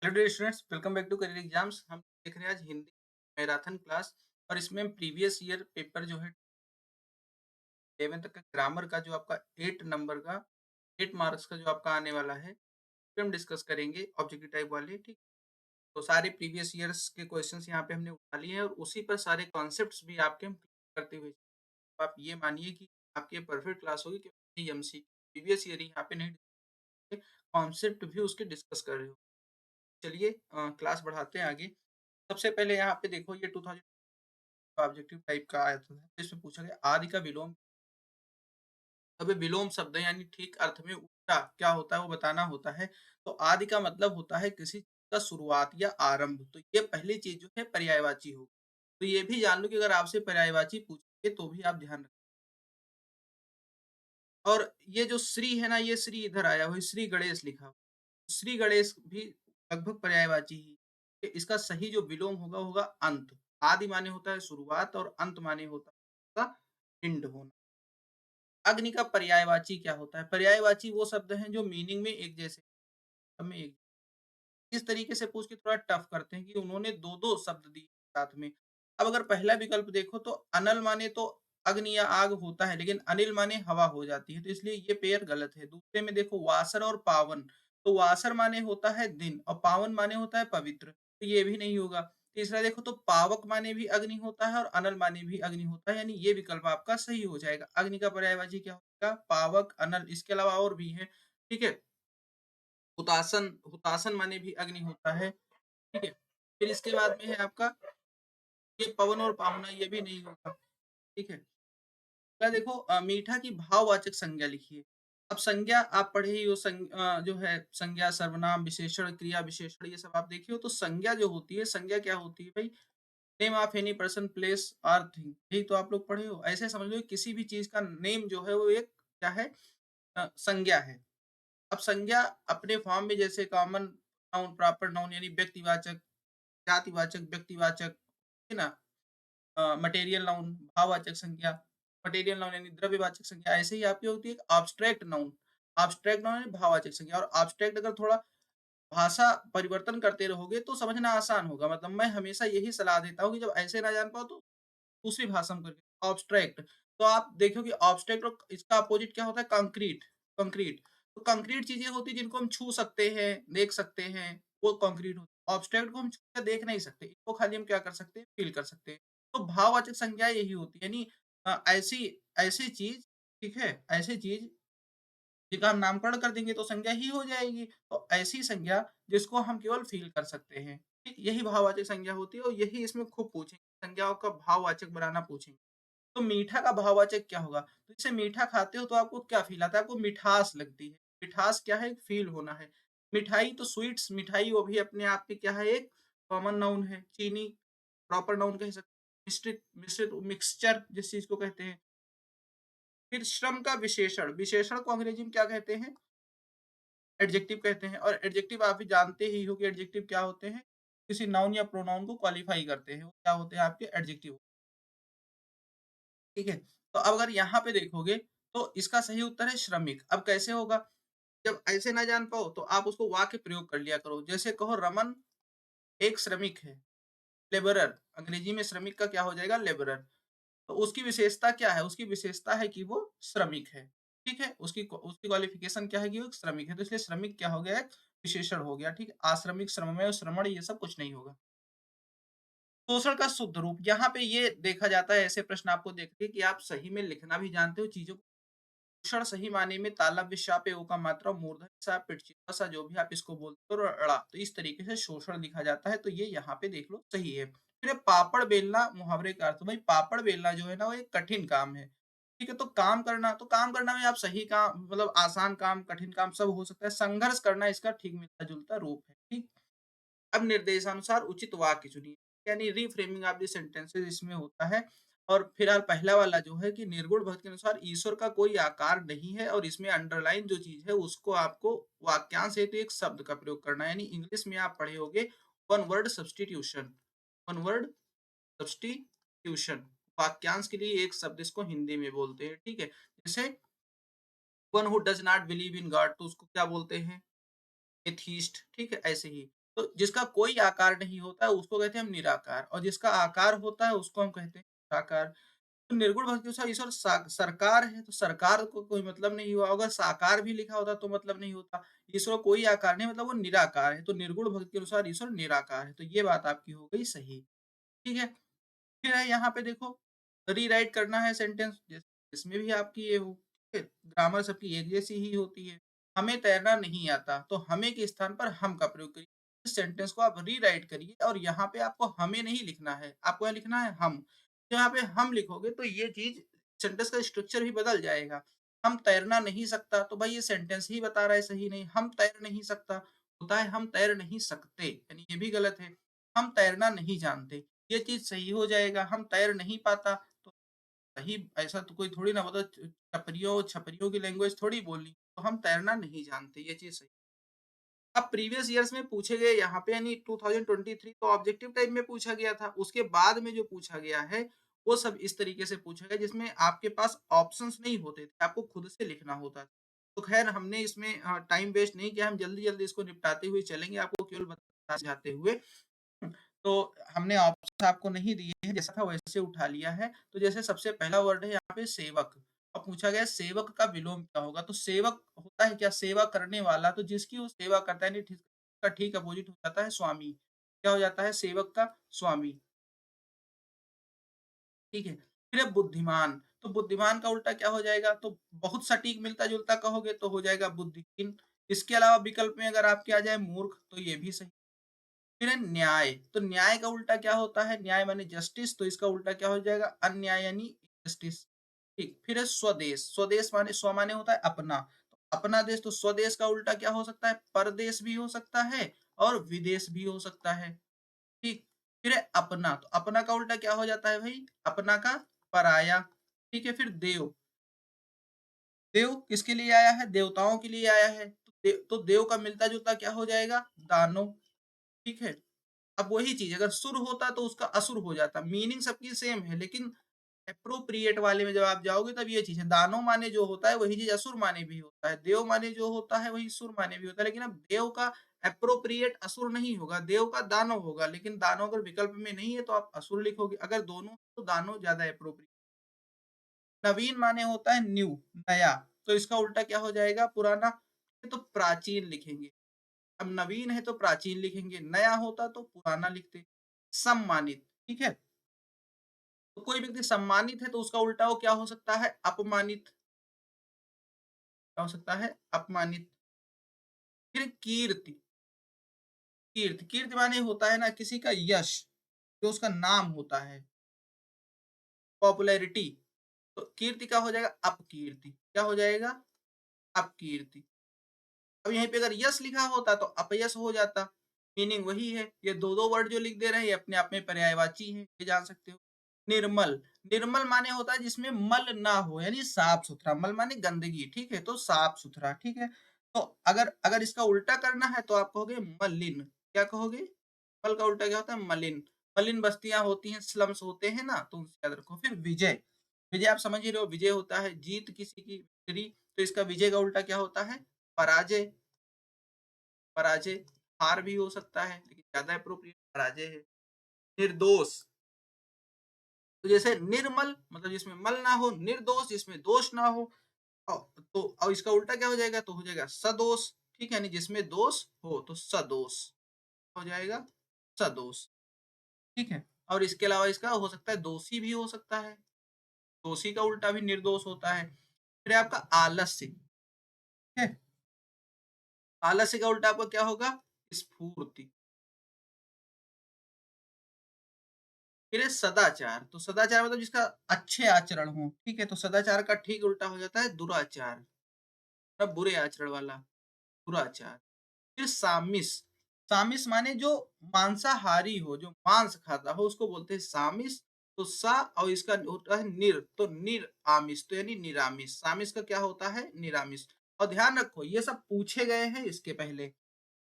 Hello dear students, welcome back to career exams. हम देख रहे हैं आज हिंदी मैराथन क्लास। और इसमें हम प्रीवियस ईयर पेपर जो है 11th तक का ग्रामर का जो आपका 8 नंबर का 8 मार्क्स का जो आपका आने वाला है, फिर हम डिस्कस करेंगे ऑब्जेक्टिव टाइप वाले। ठीक, तो सारे प्रीवियस ईयर्स के क्वेश्चंस यहाँ पे हमने उठा लिए हैं और उसी पर सारे कॉन्सेप्ट्स भी आपके हम clear करते हुए, तो आप ये मानिए कि आपकी परफेक्ट क्लास होगी क्योंकि एमसी प्रीवियस ईयर यहाँ पे नहीं, कॉन्सेप्ट भी उसके डिस्कस कर रहे हो। चलिए क्लास बढ़ाते हैं आगे। सबसे पहले यहाँ पे देखो, ये 2000 ऑब्जेक्टिव टाइप का आया था, इसमें पूछा गया आदि का विलोम। अब ये विलोम शब्द है यानी ठीक अर्थ में उल्टा क्या होता है वो बताना होता है। तो आदि का मतलब होता है किसी चीज का शुरुआत या आरंभ। तो ये पहली चीज जो है पर्यायवाची हो। तो ये भी जान लो कि अगर आपसे पर्यायवाची पूछेंगे तो भी आप ध्यान रखें। और ये जो श्री है ना, ये श्री इधर आया हुआ है, श्री गणेश लिखा हुआ। श्री गणेश भी लगभग पर्यायवाची ही। कि इसका सही जो विलोम होगा होगा अंत। आदि माने होता है शुरुआत और अंत माने होता है उसका एंड होना। अग्नि का पर्यायवाची क्या होता है? पर्यायवाची वो शब्द हैं जो मीनिंग में एक जैसे, हमें एक इस तरीके से पूछ के थोड़ा टफ करते हैं कि उन्होंने दो दो शब्द दिए साथ में। अब अगर पहला विकल्प देखो तो अनल माने तो अग्नि या आग होता है, लेकिन अनिल माने हवा हो जाती है, तो इसलिए ये पेयर गलत है। दूसरे में देखो वासर और पावन, तो वासर माने होता है दिन और पावन माने होता है पवित्र, तो ये भी नहीं होगा। तीसरा देखो तो पावक माने भी अग्नि होता है और अनल माने भी अग्नि होता है, यानी ये विकल्प आपका सही हो जाएगा। अग्नि का पर्यायवाची क्या होगा? पावक, अनल। इसके अलावा और भी है, ठीक है। हुतासन, हुतासन माने भी अग्नि होता है, ठीक है। फिर इसके बाद में है आपका ये पवन और पाहुना, ये भी नहीं होगा, ठीक है। क्या देखो मीठा की भाववाचक संज्ञा लिखिए। अब संज्ञा आप पढ़े ही हो, जो है संज्ञा सर्वनाम विशेषण क्रिया विशेषण ये सब आप देखिए हो। तो संज्ञा जो होती है, संज्ञा क्या होती है भाई? Name of any person place और थिंग, यही तो आप लोग पढ़े हो। ऐसे समझ लो कि किसी भी चीज का नेम जो है वो एक क्या है, संज्ञा है। अब संज्ञा अपने फॉर्म में जैसे कॉमन नाउन, प्रॉपर नाउन यानी व्यक्तिवाचक, जातिवाचक, व्यक्तिवाचक, है ना। मटेरियल नाउन भाववाचक संज्ञा, मटेरियल नाउन यानी द्रव्यवाचक संज्ञा। ऐसे ही आपकी होती है ऑब्स्ट्रैक्ट नाउन। ऑब्स्ट्रैक्ट नाउन यानी भाववाचक संज्ञा। और ऑब्स्ट्रैक्ट अगर थोड़ा भाषा परिवर्तन करते रहोगे तो समझना आसान होगा। मतलब मैं हमेशा यही सलाह देता हूँ कि जब ऐसे ना जान पाओ तो दूसरी भाषा में करके ऑब्स्ट्रैक्ट। तो आप देखो कि ऑब्स्ट्रैक्ट और इसका अपोजिट क्या होता है? कंक्रीट। कंक्रीट, तो कंक्रीट चीजें होती है जिनको हम छू सकते हैं, देख सकते हैं, वो कंक्रीट होती है। ऑब्स्ट्रैक्ट को हम छू के देख नहीं सकते, इसको खाली हम क्या कर सकते हैं? फील कर सकते हैं। तो भाववाचक संज्ञा यही होती है, यानी ऐसी ऐसी चीज, ठीक है, ऐसी चीज जिसका हम नामकरण कर देंगे तो संज्ञा ही हो जाएगी। तो ऐसी संज्ञा जिसको हम केवल फील कर सकते हैं, ठीक, यही भाववाचक संज्ञा होती है। और यही इसमें खूब पूछेंगे, संज्ञाओं का भाववाचक बनाना पूछेंगे। तो मीठा का भाववाचक क्या होगा? तो जैसे मीठा खाते हो तो आपको क्या फील आता है? आपको मिठास लगती है। मिठास क्या है? फील होना है। मिठाई तो स्वीट्स, मिठाई वो भी अपने आप में क्या है? एक कॉमन नाउन है। चीनी प्रॉपर नाउन कह सकते हैं। मिश्रित, मिश्रित मिक्सचर जिस चीज को कहते हैं। फिर श्रम का विशेषण, विशेषण को अंग्रेजी में क्या कहते हैं? एडजेक्टिव कहते हैं। और एडजेक्टिव आप भी जानते ही हो कि एडजेक्टिव क्या होते हैं? किसी नाउन या प्रोनाउन को क्वालिफाई करते हैं, वो क्या होते हैं? आपके एडजेक्टिव, ठीक है। तो अब अगर यहाँ पे देखोगे तो इसका सही उत्तर है श्रमिक। अब कैसे होगा? जब ऐसे ना जान पाओ तो आप उसको वाक्य प्रयोग कर लिया करो। जैसे कहो रमन एक श्रमिक है, लेबरर। अंग्रेजी में श्रमिक का क्या हो जाएगा? लेबरर। तो उसकी विशेषता क्या है? उसकी विशेषता है कि वो श्रमिक है, ठीक है। उसकी उसकी क्वालिफिकेशन क्या है कि वो एक श्रमिक है, तो इसलिए श्रमिक क्या हो गया? एक विशेषण हो गया, ठीक है। आश्रमिक, श्रममेय, श्रमण ये सब कुछ नहीं होगा। शोषण का शुद्ध रूप, यहाँ पे ये देखा जाता है, ऐसे प्रश्न आपको देखते हैं कि आप सही में लिखना भी जानते हो चीजों को। शोषण सही माने में तालव्य विशापे ओ का मात्रा मूर्धन्य सा पिटचिका सा जो भी आप इसको बोलते हो और अड़ा, तो इस तरीके से शोषण लिखा जाता है। तो ये यहाँ पे देख लो सही है। फिर ये पापड़ बेलना मुहावरे का अर्थ, भाई पापड़ बेलना जो है ना वो एक कठिन काम है, ठीक है। तो काम करना, तो काम करना में आप सही काम मतलब आसान काम, कठिन काम सब हो सकता है। संघर्ष करना इसका ठीक मिलता जुलता रूप है, ठीक। अब निर्देशानुसार उचित वाक्य चुनिए, यानी रीफ्रेमिंग ऑफ द सेंटेंसेस इसमें होता है। और फिलहाल पहला वाला जो है कि निर्गुण भक्त के अनुसार ईश्वर का कोई आकार नहीं है, और इसमें अंडरलाइन जो चीज है उसको आपको वाक्यांश हेतु एक शब्द का प्रयोग करना है। यानी इंग्लिश में आप पढ़े होगे one word substitution, one word substitution. वाक्यांश के लिए एक शब्द इसको हिंदी में बोलते हैं, ठीक है। जैसे one who does not believe in God, तो उसको क्या बोलते हैं? एथीस्ट, ठीक है। ऐसे ही तो जिसका कोई आकार नहीं होता है उसको कहते हैं हम निराकार और जिसका आकार होता है उसको हम कहते हैं साकार। तो निर्गुण भक्ति के अनुसार ईश्वर सरकार है, तो सरकार को कोई मतलब नहीं हुआ, अगर साकार भी लिखा होता तो मतलब नहीं होता। ईश्वर कोई आकार नहीं मतलब वो निराकार है, तो निर्गुण भक्ति के अनुसार ईश्वर निराकार है, तो ये बात आपकी हो गई सही। ठीक है? फिर है यहाँ पे देखो, रीराइट करना है सेंटेंस इसमें भी आपकी ये हो, ठीक है? ग्रामर सबकी एक जैसी ही होती है। हमें तैरना नहीं आता, तो हमें के स्थान पर हम का प्रयोग करिए। इस सेंटेंस को आप रीराइट करिए और यहाँ पे आपको हमें नहीं लिखना है, आपको यहाँ लिखना है हम। यहाँ पे हम लिखोगे तो ये चीज़ सेंटेंस का स्ट्रक्चर भी बदल जाएगा। हम तैरना नहीं सकता, तो भाई ये सेंटेंस ही बता रहा है सही नहीं, हम तैर नहीं सकता, होता है हम तैर नहीं सकते, यानी ये भी गलत है। हम तैरना नहीं जानते, ये चीज़ सही हो जाएगा। हम तैर नहीं पाता, तो सही ऐसा तो कोई थोड़ी ना मतलब टपरियों छपरियों की लैंग्वेज थोड़ी बोलनी, तो हम तैरना नहीं जानते, ये चीज़ सही। अब प्रीवियस ईयर्स में पूछे गए यहाँ पे यानी 2023 तो ऑब्जेक्टिव टाइप में पूछा गया था, उसके बाद में जो पूछा गया है, वो सब इस तरीके से पूछा गया जिसमें आपके पास ऑप्शंस नहीं होते थे, आपको खुद से लिखना होता था। तो खैर हमने इसमें टाइम वेस्ट नहीं किया, हम जल्दी-जल्दी इसको निपटाते हुए चलेंगे, आपको केवल बताना चाहते हुए। तो हमने ऑप्शन आपको नहीं दिए हैं, जैसा था वैसे उठा लिया है। तो जैसे सबसे पहला वर्ड है यहाँ पे सेवक। अब पूछा गया है सेवक का विलोम क्या होगा? तो सेवक होता है क्या? सेवा करने वाला, तो जिसकी वो सेवा करता है नहीं ठीक का ठीक अपोजिट हो जाता है स्वामी। क्या हो जाता है? सेवक का स्वामी, ठीक है? फिर है बुद्धिमान, तो बुद्धिमान का उल्टा क्या हो जाएगा? तो बहुत सटीक मिलता-जुलता कहोगे तो हो जाएगा बुद्धिहीन। इसके अलावा विकल्प में अगर आपके आ जाए मूर्ख, तो ये भी सही। फिर है न्याय, तो न्याय का उल्टा क्या होता है? न्याय माने जस्टिस, तो इसका उल्टा क्या हो जाएगा? अन्याय यानी जस्टिस। ठीक, फिर है स्वदेश, स्वदेश माने स्व माने होता है अपना, तो अपना देश, तो स्वदेश का उल्टा क्या हो सकता है? परदेश भी हो सकता है और विदेश भी हो सकता है। ठीक, फिर है अपना, तो अपना का उल्टा क्या हो जाता है भाई? अपना का पराया। ठीक है, फिर देव, देव किसके लिए आया है? देवताओं के लिए आया है, तो देव का मिलता जुलता क्या हो जाएगा? दानव। ठीक है, अब वही चीज़ अगर सुर होता तो उसका असुर हो जाता। मीनिंग सबकी सेम है लेकिन एप्रोप्रिएट वाले में जब आप जाओगे तब ये चीज़ है। दानव माने जो होता है वही चीज़ असुर माने भी होता है। देव माने जो होता है वही सुर माने भी होता है। लेकिन अब देव का एप्रोप्रिएट असुर नहीं होगा, देव का दानव होगा। लेकिन दानव अगर विकल्प में नहीं है तो आप असुर लिखोगे। अगर दोनों तो दानव ज़्यादा एप्रोप्रिएट। नवीन माने होता है न्यू, नया। तो इसका उल्टा क्या हो जाएगा? पुराना। ये तो प्राचीन लिखेंगे। अब नवीन है तो प्राचीन लिखेंगे, नया होता तो पुराना लिखते। सम्मानित, ठीक है? तो कोई व्यक्ति सम्मानित है तो उसका उल्टा वो क्या हो सकता है? अपमानित। क्या हो सकता है? अपमानित। फिर कीर्ति, कीर्ति, कीर्ति माने होता है ना किसी का यश, जो उसका नाम होता है, पॉपुलैरिटी। तो कीर्ति का हो जाएगा अपकीर्ति। क्या हो जाएगा? अपकीर्ति। अब यहीं पे अगर यश लिखा होता तो अपयश हो जाता। मीनिंग वही है। ये 2-2 वर्ड जो लिख दे रहे हैं ये अपने आप में पर्यायवाची हैं, ये जान सकते हो। निर्मल, निर्मल माने होता है जिसमें मल ना हो यानी साफ-सुथरा। मल माने गंदगी, ठीक है? तो साफ-सुथरा, ठीक है? तो अगर अगर इसका उल्टा करना है तो आप कहोगे मलिन। क्या कहोगे? मल का उल्टा क्या होता है? मलिन। मलिन बस्तियाँ होती हैं, स्लम्स होते हैं ना, तो उनसे याद रखो। फिर विजय, विजय आप समझ ही रहे हो, विजय होता है जीत किसी की, विक्ट्री। तो इसका विजय का उल्टा क्या होता है? पराजय। पराजय, हार भी हो सकता है लेकिन ज़्यादा एप्रोप्रिएट पराजय है। निर्दोष, तो जैसे निर्मल मतलब जिसमें मल ना हो, निर्दोष जिसमें दोष ना हो। औ तो और इसका उल्टा क्या हो जाएगा? तो हो जाएगा सदोष, ठीक है? यानी जिसमें दोष हो तो सदोष हो जाएगा, सदोष, ठीक है? और इसके अलावा इसका हो सकता है दोषी भी हो सकता है, दोषी का उल्टा भी निर्दोष होता है। फिर है आपका आलस्य, ठीक है? आलस्य का उल्टा आपका क्या होगा? स्फूर्ति। फिर है सदाचार, तो सदाचार मतलब जिसका अच्छे आचरण हो, ठीक है? तो सदाचार का ठीक उल्टा हो जाता है दुराचार, मतलब बुरे आचरण वाला, दुराचार। फिर सामिस, सामिस माने जो मांसाहारी हो, जो मांस खाता हो उसको बोलते हैं सामिस। तो सा और इसका होता है निर, तो निर आमिष, तो यानी निरामिष। सामिस का क्या होता है? निरामिष। और ध्यान रखो ये सब पूछे गए हैं इसके पहले।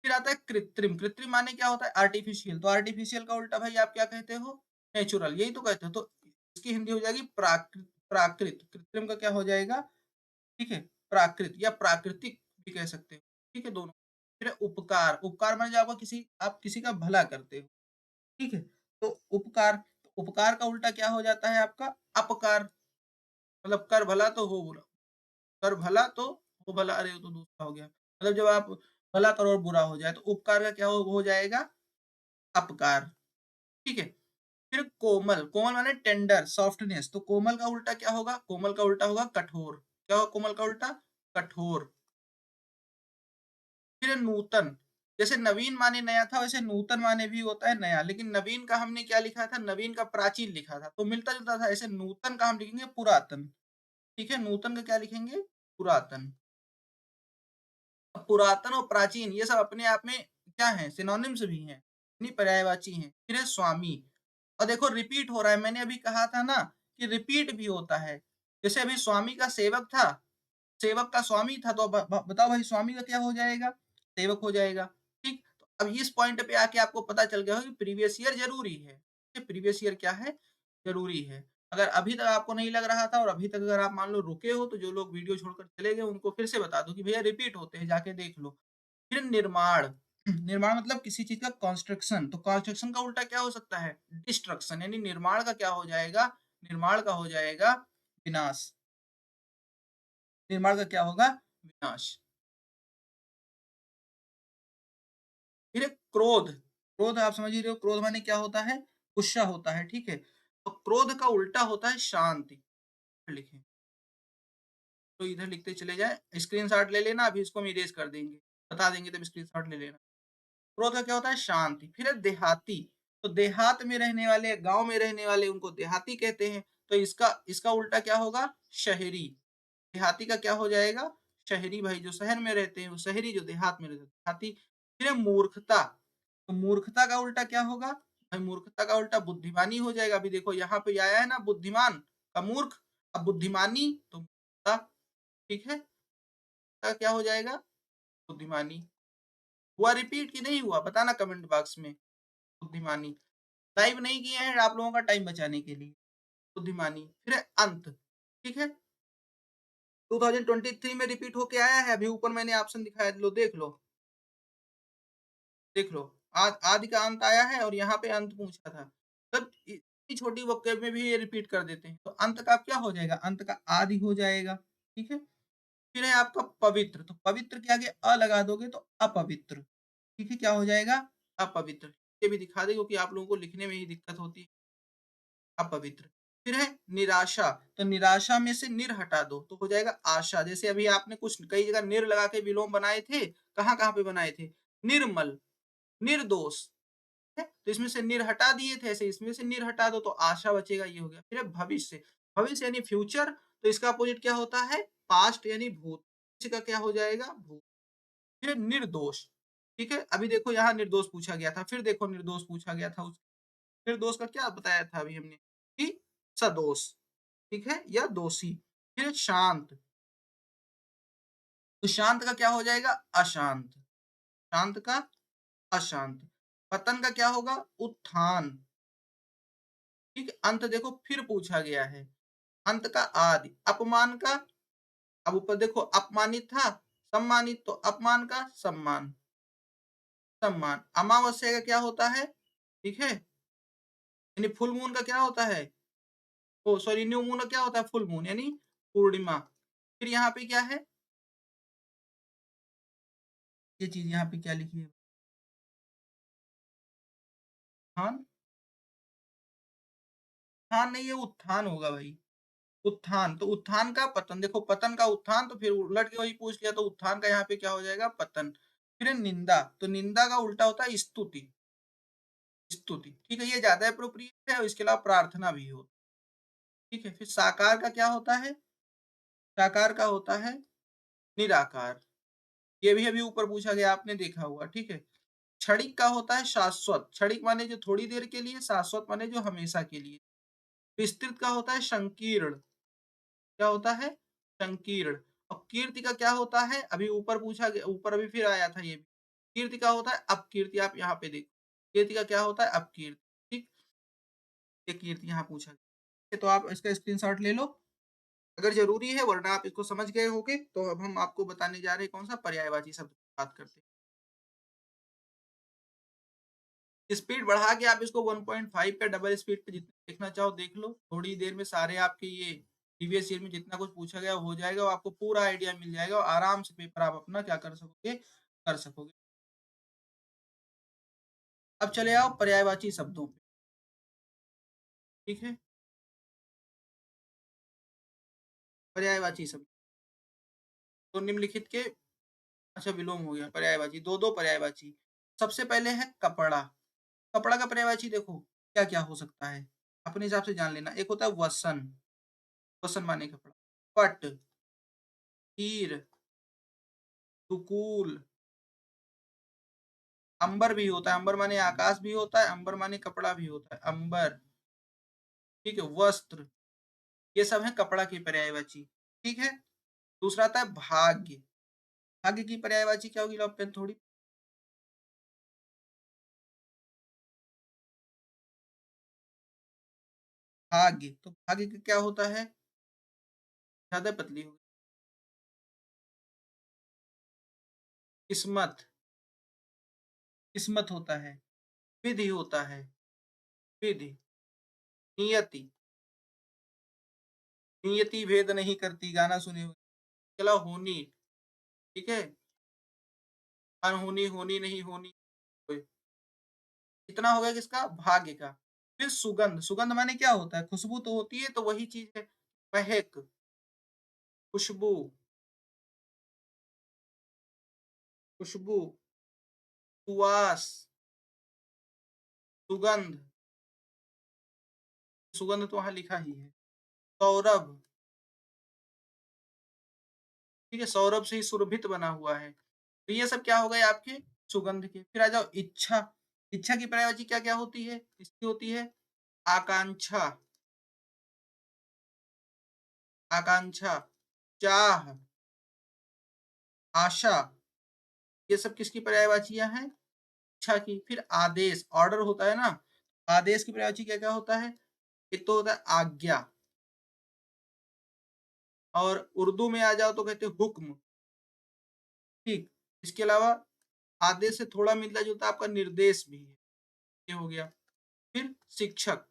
फिर आता है कृत्रिम, कृत्रिम माने क्या होता है? आर्टिफिशियल, तो आर्टिफिशियल का उल्टा भाई आप क्या कहते हो? नेचुरल, यही तो कहते हो। तो इसकी हिंदी हो जाएगी प्राकृत, प्राकृत। कृत्रिम का क्या हो जाएगा? ठीक है, प्राकृत या प्राकृतिक भी कह सकते हो, ठीक है? दोनों। फिर है उपकार, उपकार माने जो आपका आप किसी का भला करते हो, ठीक है? तो उपकार, तो उपकार का उल्टा क्या हो जाता है आपका अपकार, मतलब कर भला तो हो बुरा, कर भला तो हो भला, अरे वो तो दूसरा हो गया। मतलब जब आप भला करो और बुरा हो जाए तो उपकार का क्या हो जाएगा अपकार, ठीक है? फिर कोमल, कोमल माने टेंडर, सॉफ्टनेस, तो कोमल का उल्टा क्या होगा? कोमल का उल्टा होगा कठोर। क्या होगा कोमल का उल्टा? कठोर। फिर है नूतन, जैसे नवीन माने नया था वैसे नूतन माने भी होता है नया, लेकिन नवीन का हमने क्या लिखा था? नवीन का प्राचीन लिखा था, तो मिलता जुलता था। ऐसे नूतन का हम लिखेंगे पुरातन, ठीक है? नूतन का क्या लिखेंगे? पुरातन। अब पुरातन और प्राचीन ये सब अपने आप में क्या है? सिनोनिम्स भी हैं, यानी पर्यायवाची हैं। फिर है स्वामी, और देखो रिपीट हो रहा है, मैंने अभी कहा था ना कि रिपीट भी होता है। जैसे अभी स्वामी का सेवक था, सेवक का स्वामी था, तो बताओ भाई स्वामी का क्या हो जाएगा? सेवक हो जाएगा, ठीक? तो अब इस पॉइंट पे आके आपको पता चल गया हो कि प्रीवियस ईयर जरूरी है। प्रीवियस ईयर क्या है? जरूरी है। अगर अभी तक आपको नहीं लग रहा था और अभी तक अगर आप मान लो रुके हो, तो जो लोग वीडियो छोड़कर चले गए उनको फिर से बता दो कि भैया रिपीट होते हैं, जाके देख लो। फिर निर्माण, निर्माण मतलब किसी चीज का कंस्ट्रक्शन, तो कंस्ट्रक्शन का उल्टा क्या हो सकता है? डिस्ट्रक्शन, यानी निर्माण का क्या हो जाएगा? निर्माण का हो जाएगा विनाश। निर्माण का क्या होगा? विनाश। फिर एक क्रोध, क्रोध आप समझ ही रहे हो, क्रोध माने क्या होता है? गुस्सा होता है, ठीक है? तो क्रोध का उल्टा होता है शांति। लिखें, तो इधर लिखते चले जाए, स्क्रीनशॉट ले लेना, अभी इसको हम इरेज कर देंगे, बता देंगे तब स्क्रीनशॉट ले लेना। क्रोध का क्या होता है? शांति। फिर है देहाती, तो देहात में रहने वाले, गांव में रहने वाले उनको देहाती कहते हैं, तो इसका इसका उल्टा क्या होगा? शहरी। देहाती का क्या हो जाएगा? शहरी, भाई जो शहर में रहते हैं वो शहरी, जो देहात में रहते हैं देहाती। फिर है मूर्खता, तो मूर्खता का उल्टा क्या होगा? भाई मूर्खता का उल्टा बुद्धिमानी हो जाएगा। अभी देखो यहाँ पे आया है ना, बुद्धिमान का मूर्ख, अब बुद्धिमानी तो मूर्खता, ठीक है? क्या हो जाएगा? बुद्धिमानी। हुआ रिपीट कि नहीं हुआ? बताना कमेंट बॉक्स में। बुद्धिमानी। लाइव नहीं किए हैं आप लोगों का टाइम बचाने के लिए। बुद्धिमानी। फिर है अंत, ठीक है? 2023 में रिपीट होके आया है, अभी ऊपर मैंने ऑप्शन दिखाया, लो देख लो, देख लो। आदि का अंत आया है और यहाँ पे अंत पूछा था, तब इतनी छोटी वक्तव्य में भी ये रिपीट कर देते हैं, तो अंत का क्या हो जाएगा? अंत का आदि हो जाएगा, ठीक है? फिर है आपका पवित्र, तो पवित्र के आगे अ लगा दोगे तो अपवित्र, ठीक है? क्या हो जाएगा? अपवित्र। ये भी दिखा दे क्योंकि आप लोगों को लिखने में ही दिक्कत होती है। अपवित्र। फिर है निराशा, तो निराशा में से निर हटा दो तो हो जाएगा आशा। जैसे अभी आपने कुछ कई जगह निर लगा के विलोम बनाए थे, कहाँ कहाँ पे बनाए थे? निर्मल, निर्दोष है, तो इसमें से निर हटा दिए थे, ऐसे इसमें से निर हटा दो तो आशा बचेगा, ये हो गया। फिर है भविष्य, भविष्य यानी फ्यूचर, तो इसका अपोजिट क्या होता है? पास्ट यानी भूत, इसका क्या हो जाएगा? भूत। फिर निर्दोष, ठीक है? अभी देखो यहाँ निर्दोष पूछा गया था, फिर देखो निर्दोष पूछा गया था, निर्दोष का क्या बताया था अभी हमने कि सदोष, ठीक है? या दोषी। फिर शांत, तो शांत का क्या हो जाएगा? अशांत। शांत का अशांत। पतन का क्या होगा? उत्थान, ठीक है? अंत देखो फिर पूछा गया है, अंत का आदि। अपमान का, अब ऊपर देखो अपमानित था, सम्मानित, तो अपमान का सम्मान, सम्मान। अमावस्या का क्या होता है? ठीक है, यानी फुल मून का क्या होता है? ओ सॉरी, न्यू मून का क्या होता है? फुल मून यानी पूर्णिमा। फिर यहाँ पे क्या है? ये चीज यहाँ पे क्या लिखी है? उत्थान, उत्थान नहीं, ये उत्थान होगा भाई। उत्थान, तो उत्थान का पतन, देखो पतन का उत्थान, तो फिर उलट के वही पूछ लिया, तो उत्थान का यहाँ पे क्या हो जाएगा? पतन। फिर है निंदा, तो निंदा का उल्टा होता है स्तुति, स्तुति, ठीक है? ये ज्यादा अप्रोप्रिएट है और इसके अलावा प्रार्थना भी हो, ठीक है? फिर साकार का क्या होता है? साकार का होता है निराकार, ये भी अभी ऊपर पूछा गया, आपने देखा हुआ, ठीक है? क्षणिक का होता है शाश्वत, क्षणिक माने जो थोड़ी देर के लिए, शाश्वत माने जो हमेशा के लिए। विस्तृत का होता है संकीर्ण, क्या होता है? संकीर्ण। और कीर्ति का क्या होता है? अभी ऊपर पूछा गया, ऊपर अभी फिर आया था ये भी। कीर्ति का होता है अपकीर्ति, आप यहाँ पे देखो, कीर्ति का क्या होता है? अपकीर्ति, ठीक? ये कीर्ति यहाँ पूछा गया, तो आप इसका स्क्रीनशॉट ले लो अगर जरूरी है, वरना आप इसको समझ गए होगे। तो अब हम आपको बताने जा रहे हैं कौन सा पर्यायवाची शब्द की बात करते हैं। स्पीड बढ़ा के आप इसको 1.5 पे डबल स्पीड पे जितना देखना चाहो देख लो। थोड़ी देर में सारे आपके ये प्रीवियस ईयर में जितना कुछ पूछा गया हो जाएगा और आपको पूरा आइडिया मिल जाएगा और आराम से पेपर आप अपना क्या कर सकोगे, कर सकोगे। अब चले आओ पर्यायवाची शब्दों पे, ठीक है? पर्यायवाची शब्द तो निम्नलिखित के अच्छा विलोम हो गया, पर्यायवाची, 2-2 पर्यायवाची। सबसे पहले है कपड़ा। कपड़ा का पर्यायवाची देखो क्या-क्या हो सकता है, अपने हिसाब से जान लेना। एक होता है वसन, वसन माने कपड़ा। पट, तीर, सुकूल, अंबर भी होता है, अंबर माने आकाश भी होता है, अंबर माने कपड़ा भी होता है, अंबर, ठीक है? वस्त्र, ये सब है कपड़ा की पर्यायवाची, ठीक है? दूसरा आता है भाग्य। भाग्य की पर्यायवाची क्या होगी? लो पेन थोड़ी भाग्य, तो भाग्य का क्या होता है? ज्यादा पतली होगी। किस्मत, किस्मत होता है। विधि होता है, विधि। नियति, नियति भेद नहीं करती, गाना सुने हो। चला होनी, ठीक है? अनहोनी, होनी नहीं होनी, इतना हो गया किसका? भाग्य का। फिर सुगंध, सुगंध माने क्या होता है? खुशबू तो होती है, तो वही चीज है। महक, खुशबू, खुशबू, सुवास, सुगंध, सुगंध तो वहां लिखा ही है। सौरभ, ठीक है? सौरभ से ही सुरभित बना हुआ है। तो ये सब क्या हो गए आपके? सुगंध के। फिर आ जाओ इच्छा। इच्छा की पर्यायवाची क्या क्या होती है? इसकी होती है आकांक्षा, आकांक्षा, चाह, आशा, ये सब किसकी पर्यायवाचियां हैं? इच्छा की। फिर आदेश, ऑर्डर होता है ना, आदेश की पर्यायवाची क्या क्या होता है? एक तो होता है आज्ञा, और उर्दू में आ जाओ तो कहते हैं हुक्म, ठीक। इसके अलावा आदेश से थोड़ा मिलता जुलता आपका निर्देश भी है, ये हो गया। फिर शिक्षक,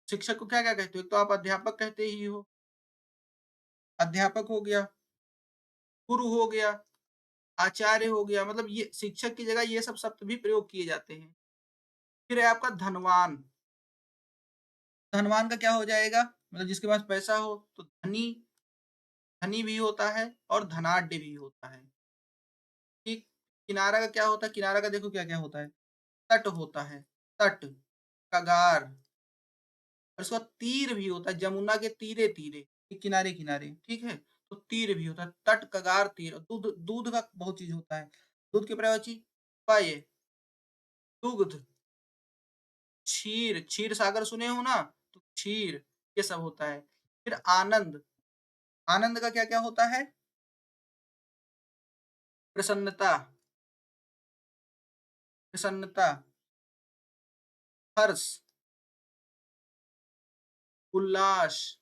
शिक्षक को क्या क्या कहते हो? एक तो आप अध्यापक कहते ही हो, अध्यापक हो गया, गुरु हो गया, आचार्य हो गया, मतलब ये शिक्षक की जगह ये सब शब्द भी प्रयोग किए जाते हैं। फिर है आपका धनवान। धनवान का क्या हो जाएगा? मतलब जिसके पास पैसा हो, तो धनी, धनी भी होता है और धनाढ्य भी होता है, ठीक। किनारा का क्या होता है? किनारा का देखो क्या क्या होता है? तट होता है, तट, कगार, और उसके बाद तीर भी होता है, जमुना के तीरे तीरे, किनारे किनारे, ठीक है? तो तीर भी होता है, तट, कगार, तीर। दूध, दूध का बहुत चीज होता है। दूध के पर्यायवाची पाए, दुग्ध, क्षीर, क्षीर सागर सुने हो ना, तो क्षीर, ये सब होता है। फिर आनंद, आनंद का क्या क्या होता है? प्रसन्नता, प्रसन्नता, हर्ष, उल्लास,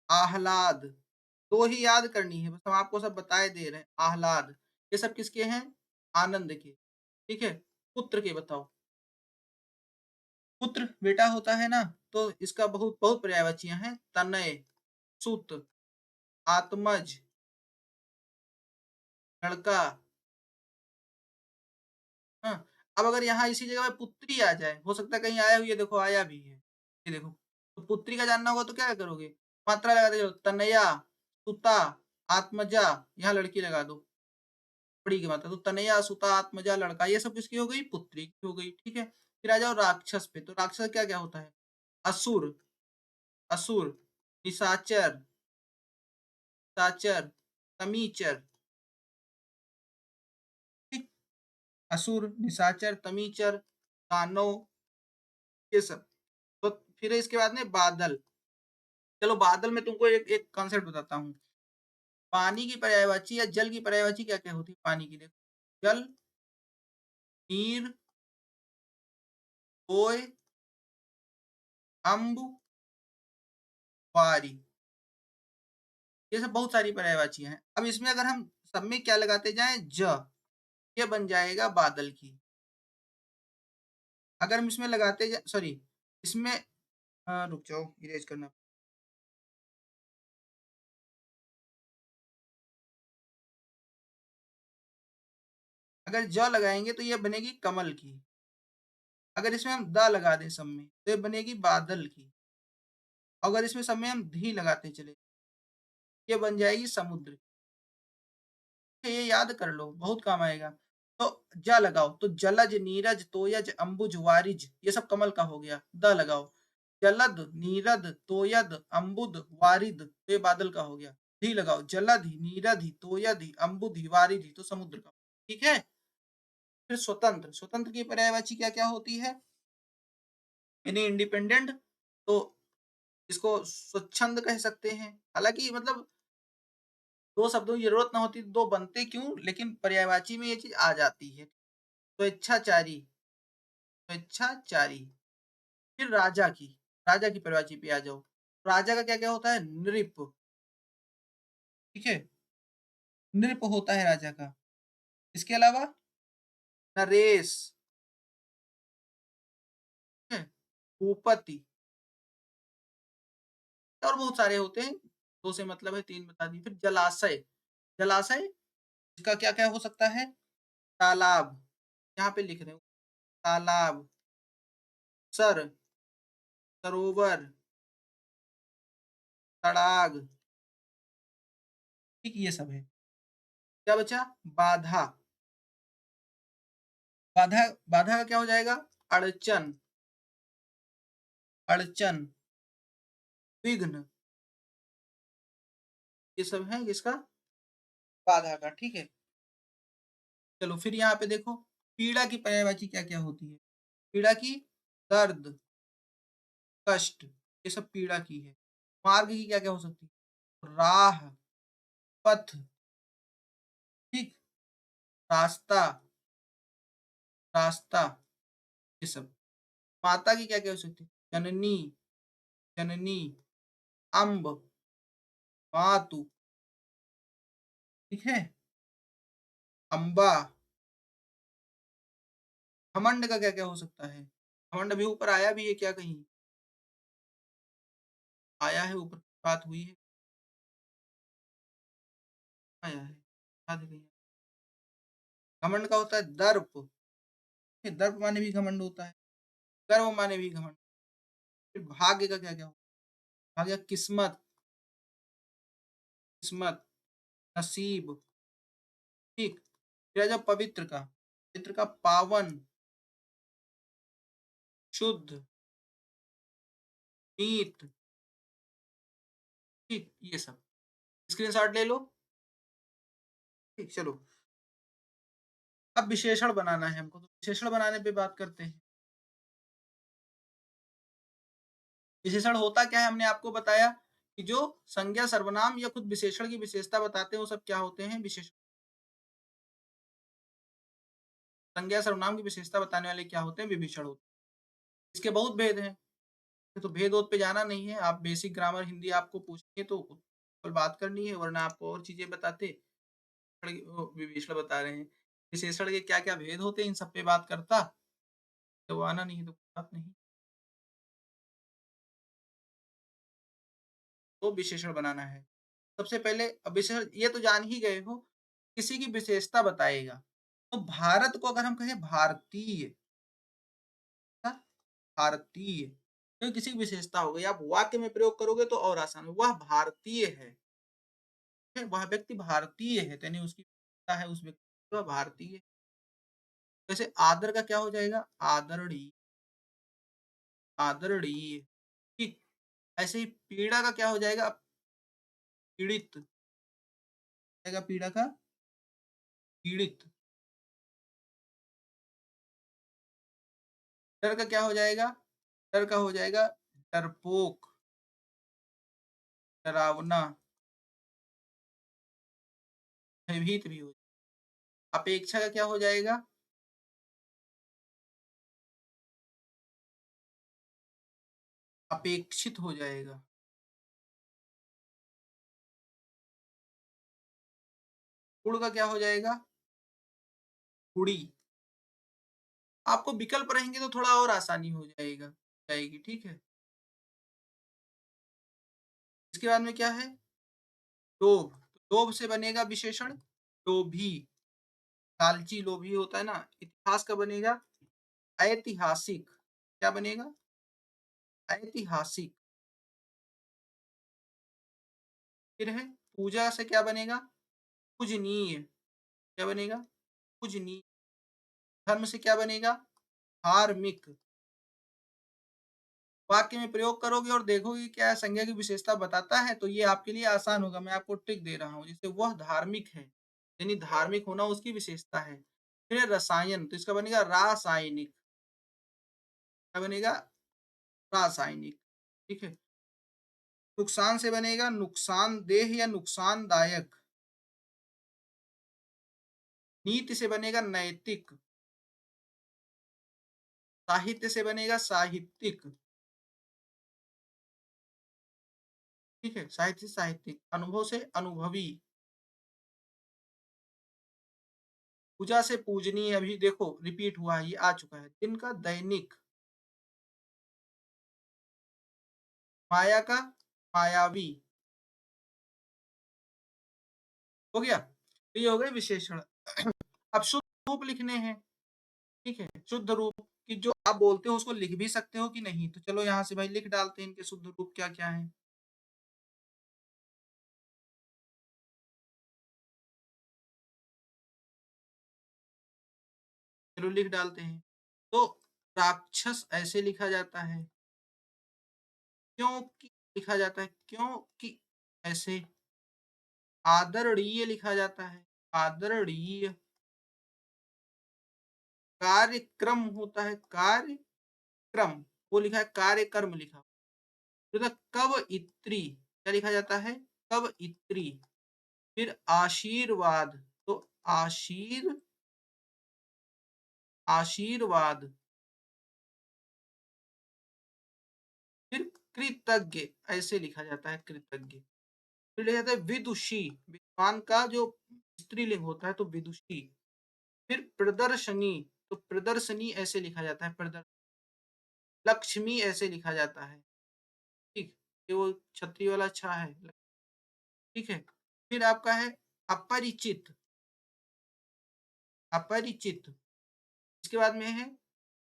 आह्लाद। दो ही याद करनी है, बस हम आपको सब बताए दे रहे हैं। आह्लाद, ये सब किसके हैं? आनंद के, ठीक है? पुत्र के बताओ। पुत्र बेटा होता है ना, तो इसका बहुत बहुत पर्यायवाचियां हैं। तनय, सुत, आत्मज, लड़का, हाँ। अब अगर यहाँ इसी जगह पे पुत्री आ जाए, हो सकता है कहीं आया हुई है, देखो आया भी है, ये देखो। तो पुत्री का जानना होगा तो क्या करोगे? मात्रा लगा दो, तनया, सुता, आत्मजा, यहाँ लड़की लगा दो, बड़ी की मात्रा। तो तनया, सुता, आत्मजा, लड़का, ये सब किसकी हो गई? पुत्री की हो गई, ठीक है? फिर आ जाओ राक्षस पे, तो राक्षस क्या क्या होता है? असुर, असुर, निशाचर, साचर, तमीचर, ठीक। असुर, निशाचर, तमीचर, दानव, ये सब। तो फिर इसके बाद में बादल। चलो बादल में तुमको एक एक कॉन्सेप्ट बताता हूँ। पानी की पर्यायवाची या जल की पर्यायवाची क्या क्या होती है? पानी की देखो, जल, नीर, ओय, अम्ब, वारी, ये सब बहुत सारी पर्यायवाची हैं। अब इसमें अगर हम सब में क्या लगाते जाएं? ज, ये बन जाएगा बादल की। अगर हम इसमें लगाते सॉरी, इसमें रुक जाओ, इरेज करना। अगर ज लगाएंगे तो ये बनेगी कमल की। अगर इसमें हम द लगा दें सब में तो ये बनेगी बादल की। अगर इसमें सब में हम धी लगाते चले, ये बन जाएगी समुद्र। ये याद कर लो, बहुत काम आएगा। तो ज लगाओ तो जलज, नीरज, तोयज, अंबुज, वारिज, ये सब कमल का हो गया। द लगाओ, जलद, नीरद, तोयद, अंबुद, वारिद, तो ये बादल का हो गया। धी लगाओ, जलधि, नीरधि, तोयधि, अंबुधि, वारिधि, तो समुद्र का। ठीक है। फिर स्वतंत्र, स्वतंत्र की पर्यायवाची क्या क्या होती है? यानी इंडिपेंडेंट, तो इसको स्वच्छंद कह सकते हैं। हालांकि मतलब दो शब्दों की जरूरत ना होती, दो बनते क्यों, लेकिन पर्यायवाची में ये चीज आ जाती है। स्वेच्छाचारी, स्वेच्छाचारी। फिर राजा की, राजा की पर्यायवाची पे आ जाओ। राजा का क्या क्या होता है? नृप। ठीक है, नृप होता है राजा का। इसके अलावा नरेश, ठीक है, भूपति, और बहुत सारे होते हैं। दो से मतलब है, तीन बता दी। फिर जलाशय, जलाशय इसका क्या क्या हो सकता है? तालाब, यहाँ पे लिख रहे हो, तालाब, सर, सरोवर, तड़ाग, ठीक, ये सब है। क्या बचा? बाधा, बाधा, बाधा का क्या हो जाएगा? अड़चन, अड़चन, विघ्न, ये सब है इसका बाधा का। ठीक है, चलो फिर यहाँ पे देखो, पीड़ा की पर्यायवाची क्या क्या होती है? पीड़ा की दर्द, कष्ट, ये सब पीड़ा की है। मार्ग की क्या क्या हो सकती है? राह, पथ, ठीक, रास्ता, रास्ता, ये सब। माता की क्या क्या हो सकती है? जननी, जननी, अम्ब, मातु, ठीक है, अम्बा। घमंड का क्या क्या हो सकता है? घमंड भी ऊपर आया भी है क्या कहीं? आया है ऊपर, बात हुई है, आया है, याद है कहीं? घमंड का होता है दर्प। ये दर्प माने भी घमंड होता है, गर्व माने भी घमंड। फिर भाग्य का क्या क्या होता है? भाग्य किस्मत, किस्मत, नसीब, ठीक। फिर आ जाओ पवित्र का, पवित्र का पावन, शुद्ध, मीत, ठीक, ये सब। स्क्रीनशॉट ले लो। ठीक, चलो अब विशेषण बनाना है हमको, तो विशेषण बनाने पे बात करते हैं। विशेषण होता क्या है, हमने आपको बताया कि जो संज्ञा, सर्वनाम या खुद विशेषण की विशेषता बताते हैं वो सब क्या होते हैं? विशेषण। संज्ञा सर्वनाम की विशेषता बताने वाले क्या होते हैं? विभीषण होते हैं। इसके बहुत भेद हैं, तो भेद पे जाना नहीं है। आप बेसिक ग्रामर हिंदी आपको पूछेंगे तो पर बात करनी है, वरना आपको और चीजें बताते। विभीषण बता रहे हैं, विशेषण के क्या क्या भेद होते हैं, इन सब पे बात करता। तो वो आना नहीं है तो बात नहीं। तो विशेषण बनाना है। सबसे पहले, अब विशेषण ये तो जान ही गए हो, किसी की विशेषता बताएगा। तो भारत को अगर हम कहें भारतीय, हाँ, भारतीय, तो किसी की विशेषता हो गई। आप वाक्य में प्रयोग करोगे तो और आसान है, वह भारतीय है, वह व्यक्ति भारतीय है, यानी उसकी विशेषता है उस व्यक्ति, वह भारतीय। जैसे आदर का क्या हो जाएगा? आदरणीय, आदरणीय, ठीक। ऐसे ही पीड़ा का क्या हो जाएगा? पीड़ित, जाएगा पीड़ा का पीड़ित। डर का क्या हो जाएगा? डर का हो जाएगा डरपोक, डरावना, भयभीत भी हो। अपेक्षा का क्या हो जाएगा? अपेक्षित हो जाएगा। गुण का क्या हो जाएगा? हुडी। आपको विकल्प रहेंगे तो थोड़ा और आसानी हो जाएगी, ठीक है? इसके बाद में क्या है? लोभ। लोभ से बनेगा विशेषण लोभी। लालची, लोभी होता है ना? इतिहास का बनेगा ऐतिहासिक। क्या बनेगा? ऐतिहासिक। फिर है पूजा से क्या बनेगा? पूजनीय। क्या बनेगा? पूजनीय। धर्म से क्या बनेगा? धार्मिक। वाक्य में प्रयोग करोगे और देखोगे क्या संज्ञा की विशेषता बताता है, तो ये आपके लिए आसान होगा। मैं आपको ट्रिक दे रहा हूँ। जैसे वह धार्मिक है, यानी धार्मिक होना उसकी विशेषता है। फिर है रसायन, तो इसका बनेगा रासायनिक। क्या बनेगा? रासायनिक। ठीक है। नुकसान से बनेगा नुकसानदेह या नुकसानदायक। नीति से बनेगा नैतिक। साहित्य से बनेगा साहित्यिक। ठीक है, साहित्य से साहित्यिक। अनुभव से अनुभवी। पूजा से पूजनीय, अभी देखो रिपीट हुआ है, ये आ चुका है। दिन का दैनिक। माया का मायावी। हो गया? तो ये हो गए विशेषण। अब शुद्ध रूप लिखने हैं। ठीक है, शुद्ध रूप कि जो आप बोलते हो उसको लिख भी सकते हो कि नहीं, तो चलो यहाँ से भाई लिख डालते हैं इनके शुद्ध रूप क्या क्या है। चलो लिख डालते हैं। तो राक्षस ऐसे लिखा जाता है। क्योंकि लिखा जाता है क्योंकि ऐसे। आदरणीय लिखा जाता है। आदरणीय। कार्यक्रम होता है कार्यक्रम। वो लिखा है कार्यक्रम लिखा। तो कब इत्री क्या लिखा जाता है? कब इत्री। फिर आशीर्वाद, तो आशीर्वाद। फिर कृतज्ञ ऐसे लिखा जाता है कृतज्ञ। फिर लिखा जाता है विदुषी। विद्वान का जो स्त्रीलिंग होता है तो विदुषी। फिर प्रदर्शनी, तो प्रदर्शनी ऐसे लिखा जाता है प्रदर्शनी। लक्ष्मी ऐसे लिखा जाता है। ठीक, ये वो छतरी वाला छा है। ठीक है। फिर आपका है अपरिचित। अपरिचित। इसके बाद में है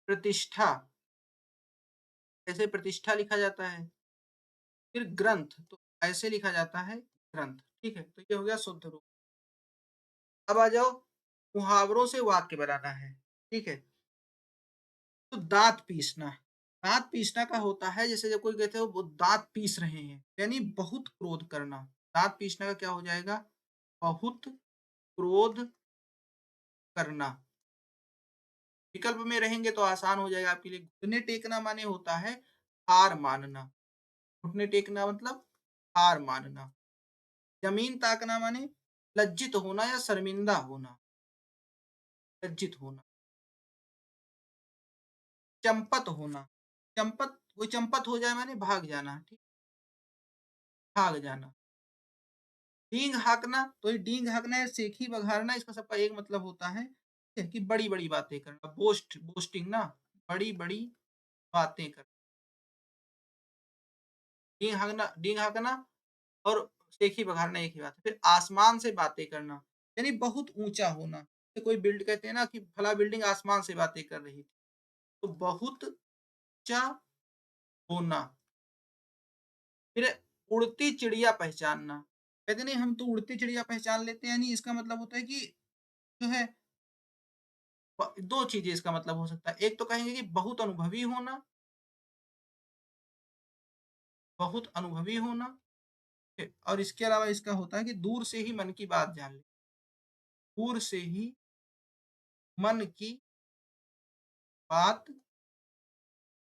प्रतिष्ठा। ऐसे प्रतिष्ठा लिखा जाता है। फिर ग्रंथ, तो ऐसे लिखा जाता है ग्रंथ। ठीक है, तो ये हो गया शुद्ध रूप। अब आ जाओ, मुहावरों से वाक्य बनाना है। ठीक है। तो दांत पीसना। दांत पीसना का होता है जैसे जब कोई कहते हो वो दांत पीस रहे हैं, यानी बहुत क्रोध करना। दांत पीसना का क्या हो जाएगा? बहुत क्रोध करना। विकल्प में रहेंगे तो आसान हो जाएगा आपके लिए। घुटने टेकना माने होता है हार मानना। घुटने टेकना मतलब हार मानना। जमीन ताकना माने लज्जित होना या शर्मिंदा होना। लज्जित होना। चंपत होना। चंपत, कोई चंपत हो जाए माने भाग जाना। ठीक, भाग जाना। डींग हाँकना, तो ये डींग हाँकना है सेखी बघारना, इसका सबका एक मतलब होता है कि बड़ी बड़ी बातें करना। बोस्टिंग ना, बड़ी बड़ी बातें करना। डींग हाँकना और सेखी बघारना एक ही बात है। फिर आसमान से बातें करना, यानी बहुत ऊंचा होना। कोई बिल्ड कहते हैं ना कि फला बिल्डिंग आसमान से बातें कर रही थी, तो बहुत ऊंचा होना। फिर उड़ती चिड़िया पहचानना। कहते नहीं हम तो उड़ती चिड़िया पहचान लेते हैं, यानी इसका मतलब होता है कि जो है दो चीजें इसका मतलब हो सकता है। एक तो कहेंगे कि बहुत अनुभवी होना, बहुत अनुभवी होना। और इसके अलावा इसका होता है कि दूर से ही मन की बात जान ले। दूर से ही मन की बात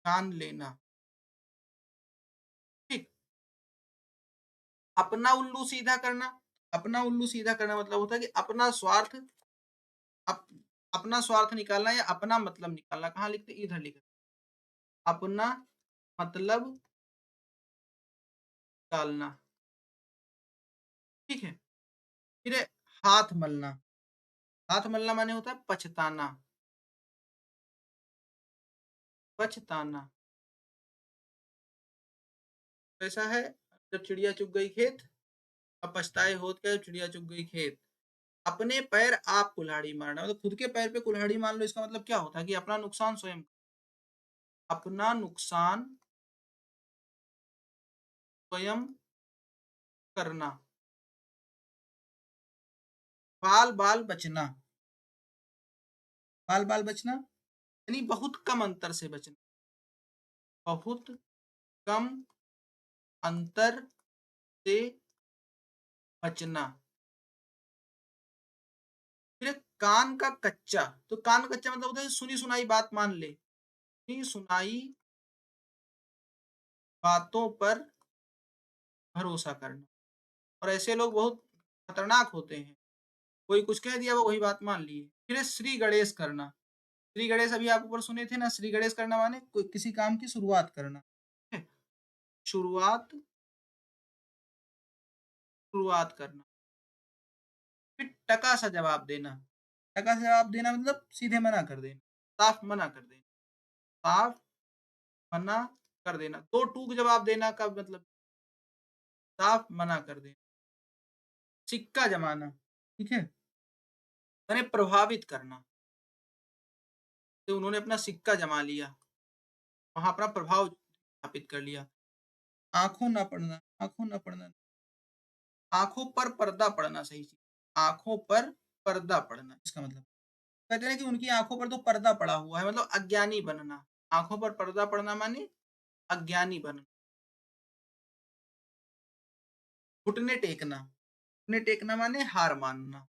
जान लेना। ठीक। अपना उल्लू सीधा करना। अपना उल्लू सीधा करना मतलब होता है कि अपना स्वार्थ, अप, अपना स्वार्थ निकालना या अपना मतलब निकालना। कहाँ लिखते? इधर लिखते अपना मतलब निकालना। ठीक है। फिर है हाथ मलना। हाथ मलना माने होता है पछताना, पछताना। कैसा है? जब चिड़िया चुग गई खेत, अब पछताए होत क्या, चिड़िया चुग गई खेत। अपने पैर आप कुल्हाड़ी मारना, मतलब खुद के पैर पे कुल्हाड़ी मार लो, इसका मतलब क्या होता है कि अपना नुकसान स्वयं, अपना नुकसान स्वयं करना। बाल बाल बचना, बाल बाल बचना यानी बहुत कम अंतर से बचना, बहुत कम अंतर से बचना। फिर कान का कच्चा, तो कान का कच्चा मतलब होता है सुनी सुनाई बात मान ले, सुनी सुनाई बातों पर भरोसा करना। और ऐसे लोग बहुत खतरनाक होते हैं, कोई कुछ कह दिया वो वही बात मान लिए। फिर है श्री गणेश करना, श्री गणेश अभी आप ऊपर सुने थे ना, श्री गणेश करना माने कोई किसी काम की शुरुआत करना, ठीक है? शुरुआत, शुरुआत करना। फिर टका सा जवाब देना, टका सा जवाब देना मतलब सीधे मना कर देना, साफ मना कर देना, साफ मना कर देना। दो टूक जवाब देना का मतलब साफ मना कर देना। सिक्का जमाना, ठीक है, मैंने प्रभावित करना, तो उन्होंने अपना सिक्का जमा लिया, वहां अपना प्रभाव स्थापित कर लिया। आंखों न पढ़ना, आंखों न पढ़ना, आंखों पर पर्दा पड़ना, सही चीज, आंखों पर पर्दा पड़ना, इसका मतलब कहते हैं कि उनकी आंखों पर तो पर्दा पड़ा हुआ है, मतलब अज्ञानी बनना। आंखों पर पर्दा पड़ना माने अज्ञानी बनना। घुटने टेकना, घुटने टेकना माने हार मानना।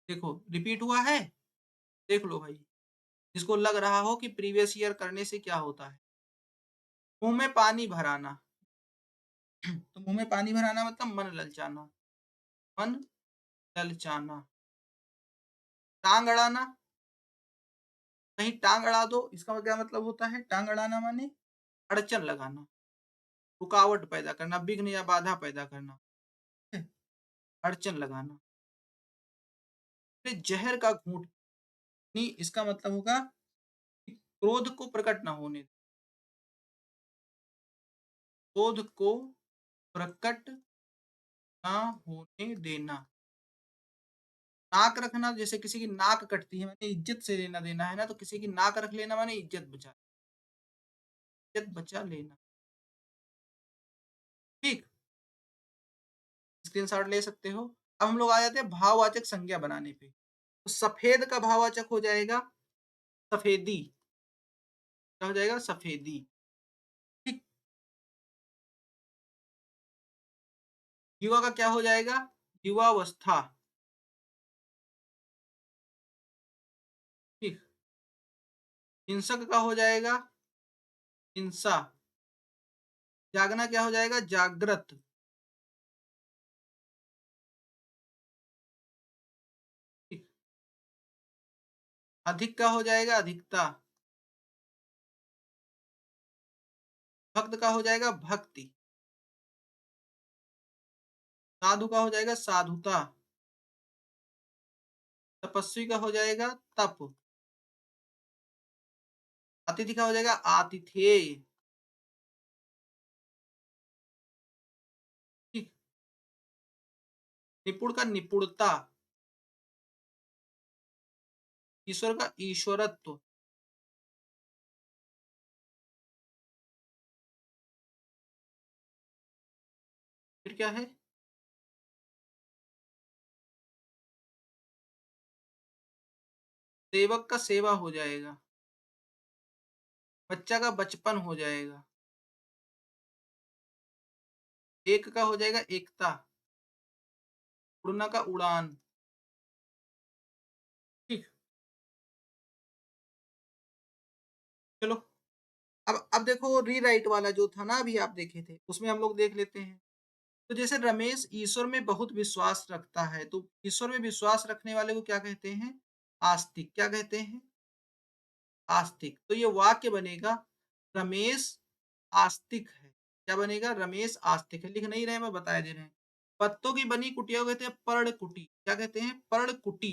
देखो रिपीट हुआ है, देख लो भाई, जिसको लग रहा हो कि प्रीवियस ईयर करने से क्या होता है। मुंह में पानी भराना, तो मुंह में पानी भराना मतलब मन ललचाना, मन ललचाना। टांग अड़ाना, कहीं टांग अड़ा दो, इसका क्या मतलब होता है? टांग अड़ाना माने अड़चन लगाना, रुकावट पैदा करना, विघ्न या बाधा पैदा करना, अड़चन लगाना। फिर जहर का घूंट, नहीं इसका मतलब होगा कि क्रोध को प्रकट ना होने, क्रोध को प्रकट ना होने देना। नाक रखना, जैसे किसी की नाक कटती है माने इज्जत से लेना देना है ना, तो किसी की नाक रख लेना माने इज्जत बचा, इज्जत बचा लेना। ठीक, स्क्रीनशॉट ले सकते हो। अब हम लोग आ जाते हैं भाववाचक संज्ञा बनाने पे। तो सफेद का भाववाचक हो जाएगा सफेदी, क्या हो जाएगा? सफेदी। ठीक, युवा का क्या हो जाएगा? युवावस्था। ठीक, हिंसक का हो जाएगा हिंसा। जागना क्या हो जाएगा? जागृत। ठीक, अधिक का हो जाएगा अधिकता। भक्त का हो जाएगा भक्ति। साधु का हो जाएगा साधुता। तपस्वी का हो जाएगा तप। अतिथि का हो जाएगा आतिथेय। ठीक, निपुण का निपुणता। ईश्वर का ईश्वरत्व। फिर क्या है? सेवक का सेवा हो जाएगा। बच्चा का बचपन हो जाएगा। एक का हो जाएगा एकता। उड़ना का उड़ान। ठीक, चलो। अब देखो रीराइट वाला जो था ना अभी आप देखे थे, उसमें हम लोग देख लेते हैं। तो जैसे रमेश ईश्वर में बहुत विश्वास रखता है, तो ईश्वर में विश्वास रखने वाले को क्या कहते हैं? आस्तिक। क्या कहते हैं? आस्तिक। तो ये वाक्य बनेगा रमेश आस्तिक है। क्या बनेगा? रमेश आस्तिक है। लिख नहीं रहे, मैं बता दे रहे हैं। पत्तों की बनी कुटिया को कहते हैं पर्णकुटी। क्या कहते हैं? पर्णकुटी।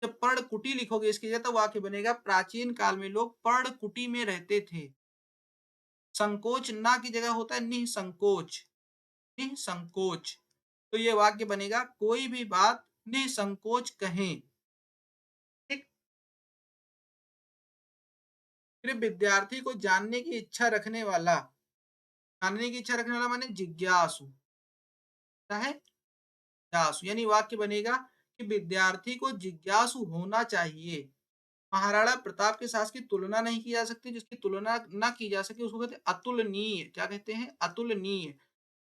जब पर्णकुटी लिखोगे इसकी जगह तो वाक्य बनेगा प्राचीन काल में लोग पर्णकुटी में रहते थे। संकोच ना की जगह होता है निसंकोच, निसंकोच। तो ये वाक्य बनेगा कोई भी बात निसंकोच कहें। ठीक। फिर विद्यार्थी को जानने की इच्छा रखने वाला, जानने की इच्छा रखने वाला माने जिज्ञासु, क्या है? जिज्ञासु यानी वाक्य बनेगा कि विद्यार्थी को जिज्ञासु होना चाहिए। महाराणा प्रताप के साहस की तुलना नहीं की जा सकती, जिसकी तुलना ना की जा सके उसको कहते हैं अतुलनीय। क्या कहते हैं? अतुलनीय।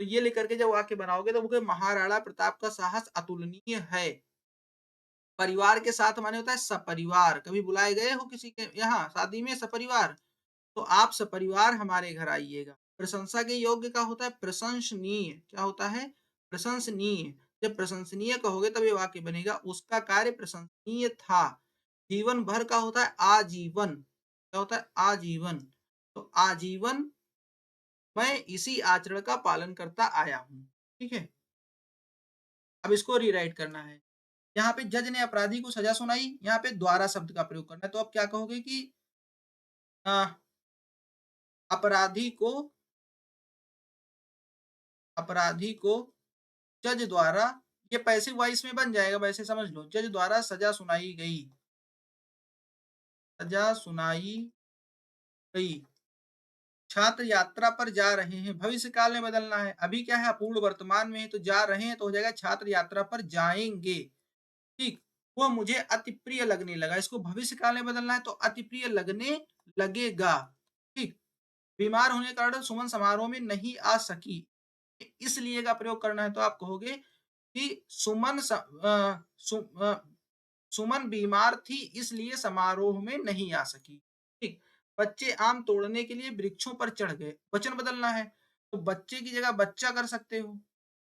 तो ये लेकर के जब वाक्य बनाओगे तो वो महाराणा प्रताप का साहस अतुलनीय है। परिवार के साथ माने होता है सपरिवार। कभी बुलाए गए हो किसी के यहाँ शादी में सपरिवार? तो आप सपरिवार हमारे घर आइएगा। प्रशंसा के योग्य का होता है प्रशंसनीय। क्या होता है? प्रशंसनीय। जब प्रशंसनीय कहोगे तब ये वाक्य बनेगा उसका कार्य प्रशंसनीय था। जीवन भर का होता है आजीवन। क्या होता है? आजीवन। तो आजीवन मैं इसी आचरण का पालन करता आया हूं। ठीक है। अब इसको रीराइट करना है। यहाँ पे जज ने अपराधी को सजा सुनाई, यहाँ पे द्वारा शब्द का प्रयोग करना है। तो अब क्या कहोगे कि आ, अपराधी को, अपराधी को जज द्वारा, ये पैसिव वॉइस में बन जाएगा वैसे समझ लो, जज द्वारा सजा सुनाई गई, सजा सुनाई गई। छात्र यात्रा पर जा रहे हैं, भविष्य काल में बदलना है। अभी क्या है? अपूर्ण वर्तमान में है तो जा रहे हैं तो हो जाएगा छात्र यात्रा पर जाएंगे। ठीक। वो मुझे अति प्रिय लगने लगा, इसको भविष्य काल में बदलना है तो अति प्रिय लगने लगेगा। ठीक। बीमार होने के कारण सुमन समारोह में नहीं आ सकी, इसलिए का प्रयोग करना है तो आप कहोगे कि सुमन बीमार थी इसलिए समारोह में नहीं आ सकी। ठीक। बच्चे आम तोड़ने के लिए वृक्षों पर चढ़ गए, वचन बदलना है तो बच्चे की जगह बच्चा कर सकते हो।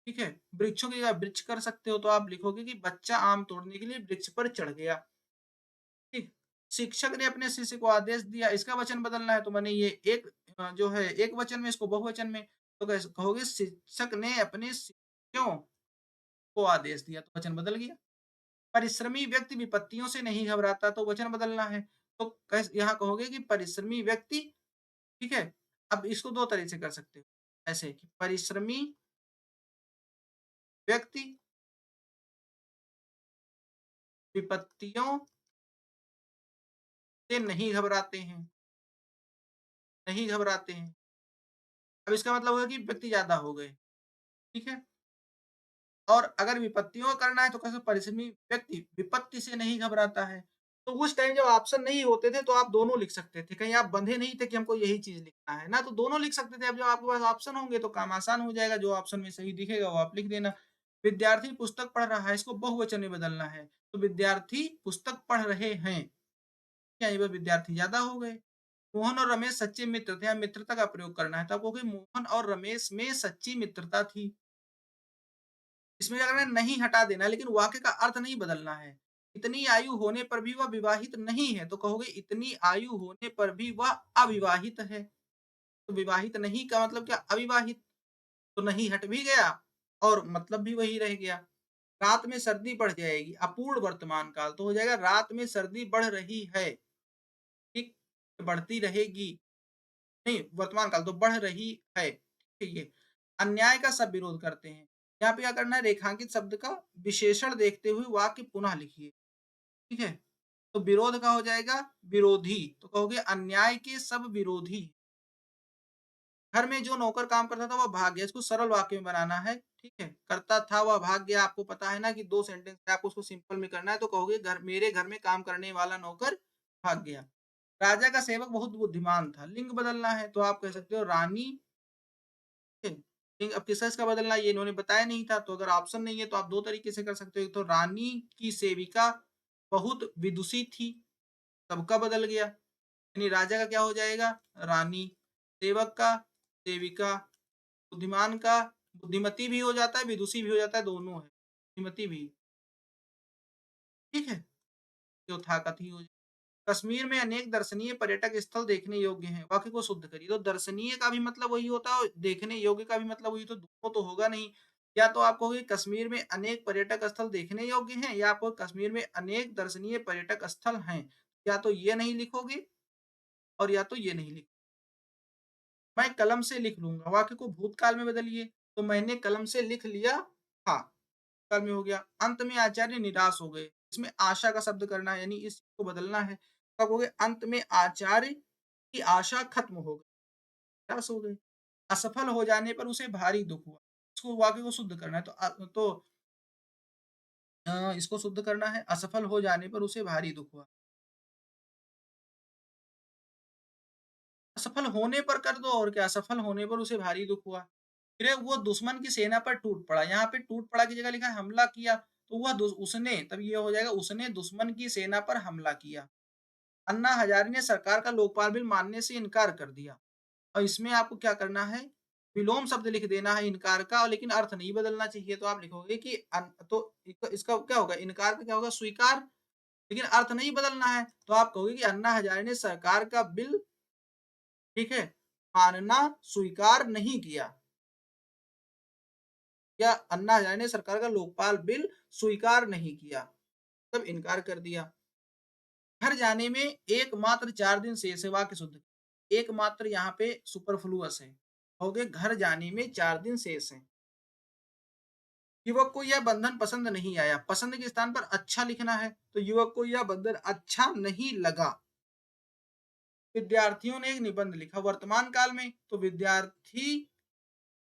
ठीक है। वृक्षों की जगह वृक्ष कर सकते हो तो आप लिखोगे कि बच्चा आम तोड़ने के लिए वृक्ष पर चढ़ गया। ठीक। शिक्षक ने अपने शिष्य को आदेश दिया, इसका वचन बदलना है तो मैंने ये एक जो है एक वचन में, इसको बहुवचन में तो कहोगे शिक्षक ने अपने शिष्यों को आदेश दिया, तो वचन बदल गया। परिश्रमी व्यक्ति विपत्तियों से नहीं घबराता, तो वचन बदलना है तो यहाँ कहोगे कि परिश्रमी व्यक्ति। ठीक है। अब इसको दो तरीके से कर सकते हो, ऐसे कि परिश्रमी व्यक्ति विपत्तियों से नहीं घबराते हैं, नहीं घबराते हैं। अब इसका मतलब होगा कि व्यक्ति ज्यादा हो गए। ठीक है। और अगर विपत्तियों का करना है तो कैसे? परिश्रमी व्यक्ति विपत्ति से नहीं घबराता है। तो उस टाइम जब ऑप्शन नहीं होते थे तो आप दोनों लिख सकते थे, कहीं आप बंधे नहीं थे कि हमको यही चीज लिखना है ना, तो दोनों लिख सकते थे। अब जब आपके पास ऑप्शन होंगे तो काम आसान हो जाएगा, जो ऑप्शन में सही दिखेगा वो आप लिख देना। विद्यार्थी पुस्तक पढ़ रहा है, इसको बहुवचन में बदलना है तो विद्यार्थी पुस्तक पढ़ रहे हैं। क्या ये विद्यार्थी ज्यादा हो गए। मोहन और रमेश सच्चे मित्र थे, मित्रता का प्रयोग करना है तो आपको मोहन और रमेश में सच्ची मित्रता थी। इसमें क्या करना है? नहीं हटा देना है, लेकिन वाक्य का अर्थ नहीं बदलना है। इतनी आयु होने पर भी वह विवाहित नहीं है तो कहोगे इतनी आयु होने पर भी वह अविवाहित है। तो विवाहित नहीं का मतलब क्या? अविवाहित। तो नहीं हट भी गया और मतलब भी वही रह गया। रात में सर्दी बढ़ जाएगी, अपूर्ण वर्तमान काल तो हो जाएगा रात में सर्दी बढ़ रही है। ठीक। बढ़ती रहेगी, नहीं वर्तमान काल तो बढ़ रही है। ठीक है। अन्याय का सब विरोध करते हैं, यहाँ पे क्या करना है? रेखांकित शब्द का विशेषण देखते हुए वाक्य पुनः लिखिए। ठीक है। तो विरोध का हो जाएगा विरोधी, तो कहोगे अन्याय के सब विरोधी। घर में जो नौकर काम करता था वह भाग गया, इसको सरल वाक्य में बनाना है। ठीक है। करता था वह भाग गया, आपको पता है ना कि दो सेंटेंस है, आपको उसको सिंपल में करना है तो कहोगे घर, मेरे घर में काम करने वाला नौकर भाग गया। राजा का सेवक बहुत बुद्धिमान था, लिंग बदलना है तो आप कह सकते हो रानी। अब किसका इसका बदलना ये इन्होंने बताया नहीं था, तो अगर ऑप्शन नहीं है तो आप दो तरीके से कर सकते हो। तो रानी की सेविका बहुत विदुषी थी, सबका बदल गया, यानी राजा का क्या हो जाएगा? रानी। सेवक का सेविका। बुद्धिमान का बुद्धिमती भी हो जाता है, विदुषी भी हो जाता है, दोनों है, बुद्धिमती भी। ठीक है। जो था कथी हो जाए। कश्मीर में अनेक दर्शनीय पर्यटक स्थल देखने योग्य हैं, वाक्य को शुद्ध करिए। तो दर्शनीय का भी मतलब वही होता है और देखने योग्य का भी मतलब वही, तो दोनों तो होगा नहीं। या तो आप कहोगे कश्मीर में अनेक पर्यटक स्थल देखने योग्य हैं या आप कश्मीर में अनेक दर्शनीय पर्यटक स्थल हैं। या तो ये नहीं लिखोगे और या तो ये नहीं लिख मैं कलम से लिख लूँगा, वाक्य को भूतकाल में बदलिए, तो मैंने कलम से लिख लिया था, काल में हो गया। अंत में आचार्य निराश हो गए, इसमें आशा का शब्द करना है यानी इस को बदलना है। कब हो गए? अंत में आचार्य की आशा खत्म हो गई, निराश हो गए। असफल हो जाने पर उसे भारी दुःख हुआ, इसको वाक्य को शुद्ध करना है तो इसको शुद्ध करना है, असफल हो जाने पर उसे भारी दुःख हुआ। असफल होने पर कर दो और क्या, असफल होने पर उसे भारी दुःख हुआ। फिर वो दुश्मन की सेना पर टूट पड़ा, यहाँ पे टूट पड़ा की जगह लिखा है हमला किया, तो वह उसने, तब ये हो जाएगा उसने दुश्मन की सेना पर हमला किया। अन्ना हजारे ने सरकार का लोकपाल बिल मानने से इनकार कर दिया। और इसमें आपको क्या करना है, विलोम शब्द लिख देना है इनकार का, और लेकिन अर्थ नहीं बदलना चाहिए। तो आप लिखोगे कि तो इसका क्या होगा, इनकार का क्या होगा, स्वीकार, लेकिन अर्थ नहीं बदलना है। तो आप कहोगे कि अन्ना हजारे ने सरकार का बिल, ठीक है, मानना स्वीकार नहीं किया, या अन्ना हजारे ने सरकार का लोकपाल बिल स्वीकार नहीं किया, तब इनकार कर दिया। घर जाने में एकमात्र 4 दिन शेष है, वाक्य शुद्ध। एकमात्र यहाँ पे सुपरफ्लुअस है, कहोगे घर जाने में 4 दिन शेष है। युवक को यह बंधन पसंद नहीं आया, पसंद के स्थान पर अच्छा लिखना है, तो युवक को यह बंधन अच्छा नहीं लगा। विद्यार्थियों ने एक निबंध लिखा वर्तमान काल में, तो विद्यार्थी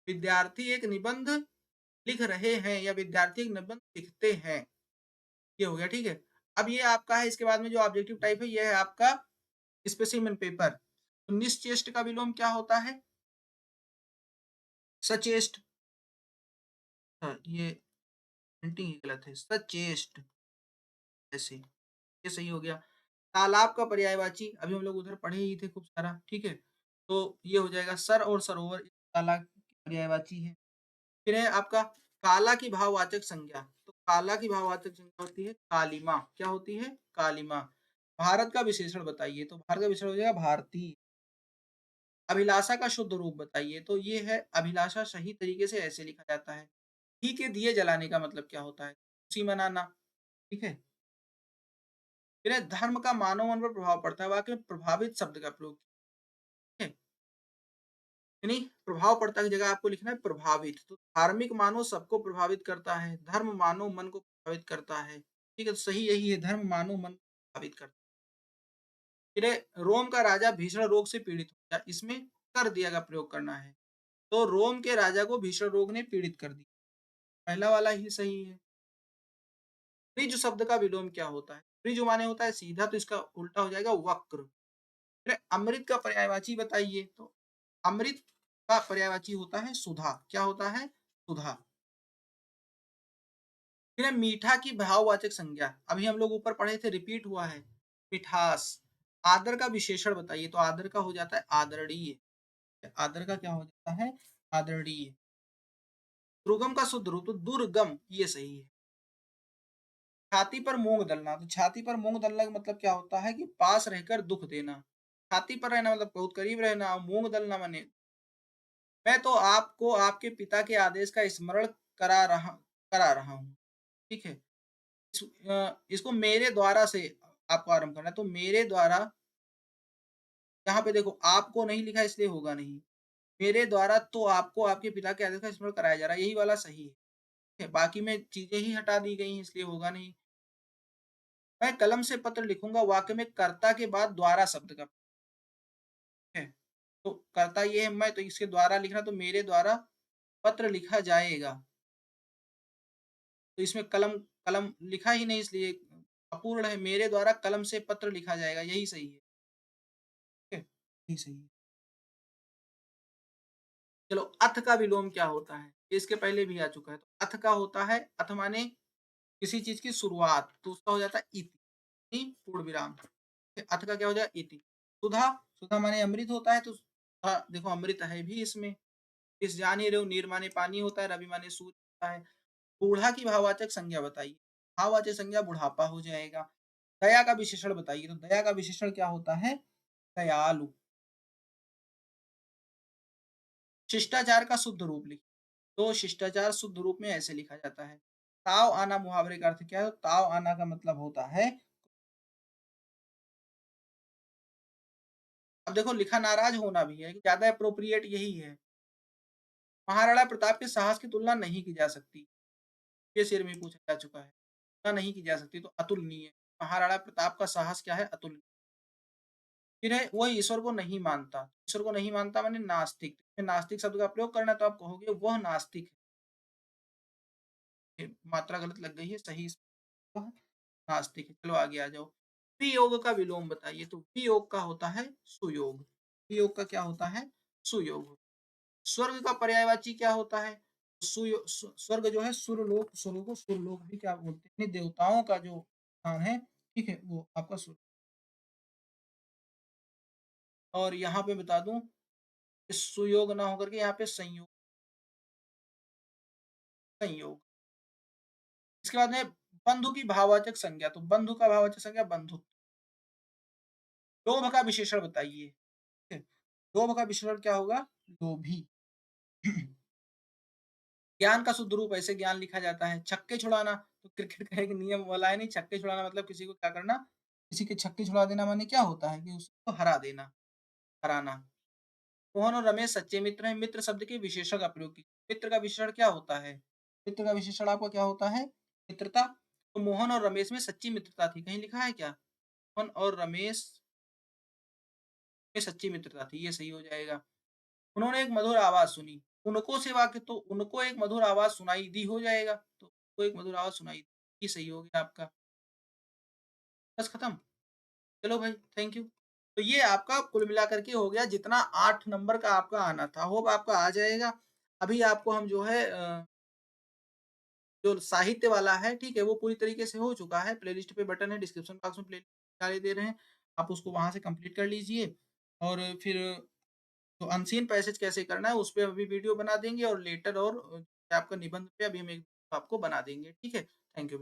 विद्यार्थी एक निबंध लिख रहे हैं या विद्यार्थी एक निबंध लिखते हैं, ये हो गया, ठीक है। अब ये आपका है, इसके बाद में जो ऑब्जेक्टिव टाइप है ये है आपका स्पेसिमेन पेपर। तो निश्चेष्ट का विलोम क्या होता है, सचेष्ट। हाँ, ये प्रिंटिंग ही गलत है, सचेष्ट, ऐसे ये सही हो गया। तालाब का पर्यायवाची अभी हम लोग उधर पढ़े ही थे खूब सारा, ठीक है। तो ये हो जाएगा सर और सरोवर, तालाब की पर्यायवाची है। फिर है आपका काला की भाववाचक संज्ञा, तो काला की भाववाचक संज्ञा होती है कालिमा, क्या होती है, कालिमा। भारत का विशेषण बताइए, तो भारत का विशेषण हो जाएगा भारतीय। अभिलाषा का शुद्ध रूप बताइए, तो ये है अभिलाषा सही तरीके से ऐसे लिखा जाता है। घी के दिए जलाने का मतलब क्या होता है, खुशी मनाना, ठीक है। फिर है धर्म का मानव मन पर प्रभाव पड़ता है, वाक्य में प्रभावित शब्द का प्रयोग, ठीक है। यानी प्रभाव पड़ता की जगह आपको लिखना है प्रभावित। तो धार्मिक मानव सबको प्रभावित करता है, धर्म मानव मन को प्रभावित करता है, ठीक है। तो सही यही है, धर्म मानव मन को प्रभावित करता है। फिर है रोम का राजा भीषण रोग से पीड़ित हो गया, इसमें कर दिया का प्रयोग करना है, तो रोम के राजा को भीषण रोग ने पीड़ित कर दिया, पहला वाला ही सही है। त्रिज शब्द का विलोम क्या होता है, त्रिज माने होता है सीधा, तो इसका उल्टा हो जाएगा वक्र। फिर अमृत का पर्यायवाची बताइए, तो अमृत का पर्यायवाची होता है सुधा, क्या होता है, सुधा। फिर है मीठा की भाववाचक संज्ञा, अभी हम लोग ऊपर पढ़े थे, रिपीट हुआ है, मिठास। आदर का विशेषण बताइए, तो आदर का हो जाता है आदरणीय, आदर का क्या हो जाता है, आदरणीय। दुर्गम का शुद्ध रूप, तो दुर्गम, ये सही है। छाती पर मूंग दलना, तो छाती पर मूंग दलना का मतलब क्या होता है कि पास रहकर दुख देना। छाती पर रहना मतलब बहुत करीब रहना, और मूंग दलना माने मैं तो आपको आपके पिता के आदेश का स्मरण करा रहा हूँ, ठीक है। इसको मेरे द्वारा से आपको आरंभ करना है, तो मेरे द्वारा, यहाँ पे देखो आपको नहीं लिखा इसलिए होगा नहीं, मेरे द्वारा तो आपको आपके पिता के आदेश का स्मरण कराया जा रहा है, यही वाला सही है, ठीक है? बाकी में चीजें ही हटा दी गई हैं इसलिए होगा नहीं। मैं कलम से पत्र लिखूंगा, वाक्य में कर्ता के बाद द्वारा शब्द का है, तो कर्ता ये है मैं, तो इसके द्वारा लिखना, तो मेरे द्वारा पत्र लिखा जाएगा, तो इसमें कलम कलम लिखा ही नहीं इसलिए अपूर्ण है, मेरे द्वारा कलम से पत्र लिखा जाएगा, यही सही है, ठीक है, यही सही है। चलो अथ का विलोम क्या होता है, ये इसके पहले भी आ चुका है। तो अथ का होता है, अथ माने किसी चीज की शुरुआत, तो उसका हो जाता है इति, पूर्ण विराम। अथ का क्या हो जाएगा, इति। सुधा, सुधा माने अमृत होता है, तो देखो अमृत है भी इसमें, इस जान ही रहे हो, नीर माने पानी होता है, रवि माने सूर्य होता है। बूढ़ा की भाववाचक संज्ञा बताइए, भाववाचक संज्ञा बुढ़ापा हो जाएगा। दया का विशेषण बताइए, तो दया का विशेषण क्या होता है, दयालु। शिष्टाचार का शुद्ध रूप लिखिए, तो शिष्टाचार शुद्ध रूप में ऐसे लिखा जाता है। ताव आना मुहावरे का अर्थ क्या है? तो ताव आना का मतलब होता है, अब देखो लिखा नाराज़ होना भी है, ज़्यादा एप्रोप्रिएट यही है। महाराणा प्रताप के साहस की तुलना नहीं की जा सकती। ये शेर में पूछा जा चुका है। तुलना नहीं की जा सकती तो अतुलनीय। महाराणा प्रताप का साहस क्या है? अतुलनीय। फिर है वह ईश्वर को नहीं मानता। ईश्वर को नहीं मानता माने नास्तिक। नास्तिक शब्द का प्रयोग करना है तो आप कहोगे वह नास्तिक है। मात्रा गलत लग गई है, सही वह नास्तिक है। चलो आगे आ जाओ। वियोग का विलोम बताइए। तो वियोग का होता है सुयोग। वियोग का क्या होता है? सुयोग। स्वर्ग का पर्यायवाची क्या होता है? स्वर्ग जो है सुरलोक, स्वर्ग को सुरलोक भी क्या बोलते हैं? देवताओं का जो स्थान है, ठीक है, वो आपका सुर। और यहाँ पे बता दूं कि सुयोग ना होकर के यहाँ पे संयोग, संयोग। इसके बाद में बंधु की भाववाचक संज्ञा। तो बंधु का भाववाचक संज्ञा बंधु। लोभ का विशेषण बताइए। ठीक है? लोभ का विशेषण क्या होगा? लोभी। ज्ञान का शुद्ध रूप ऐसे ज्ञान लिखा जाता है। छक्के छुड़ाना, तो क्रिकेट का एक नियम वाला है नहीं, छक्के छुड़ाना मतलब किसी को क्या करना, किसी के छक्के छुड़ा देना माने क्या होता है कि उसको हरा देना, हराना। मोहन और रमेश सच्चे मित्र हैं। मित्र शब्द के विशेषण का प्रयोग कीजिए। मित्र का विशेषण क्या होता है? मित्र का विशेषण आपका क्या होता है? मित्रता। तो मोहन और रमेश में सच्ची मित्रता थी, कहीं लिखा है क्या? मोहन और रमेश में सच्ची मित्रता थी, ये सही हो जाएगा। उन्होंने एक मधुर आवाज सुनी। उनको से वाक्य, तो उनको एक मधुर आवाज सुनाई दी हो जाएगा। तो उनको एक मधुर आवाज सुनाई दी, ये सही हो गया आपका। बस खत्म। चलो भाई, थैंक यू। तो ये आपका कुल मिलाकर के हो गया जितना 8 नंबर का आपका आना था, होप आपका आ जाएगा। अभी आपको हम जो है जो साहित्य वाला है, ठीक है, वो पूरी तरीके से हो चुका है। प्लेलिस्ट पे बटन है, डिस्क्रिप्शन बॉक्स में प्लेलिस्ट निकाले दे रहे हैं। आप उसको वहाँ से कंप्लीट कर लीजिए। और फिर तो अनसीन पैसेज कैसे करना है उस पे अभी वीडियो बना देंगे, और लेटर और आपका निबंध पे अभी हम एक आपको बना देंगे। ठीक है? Thank you.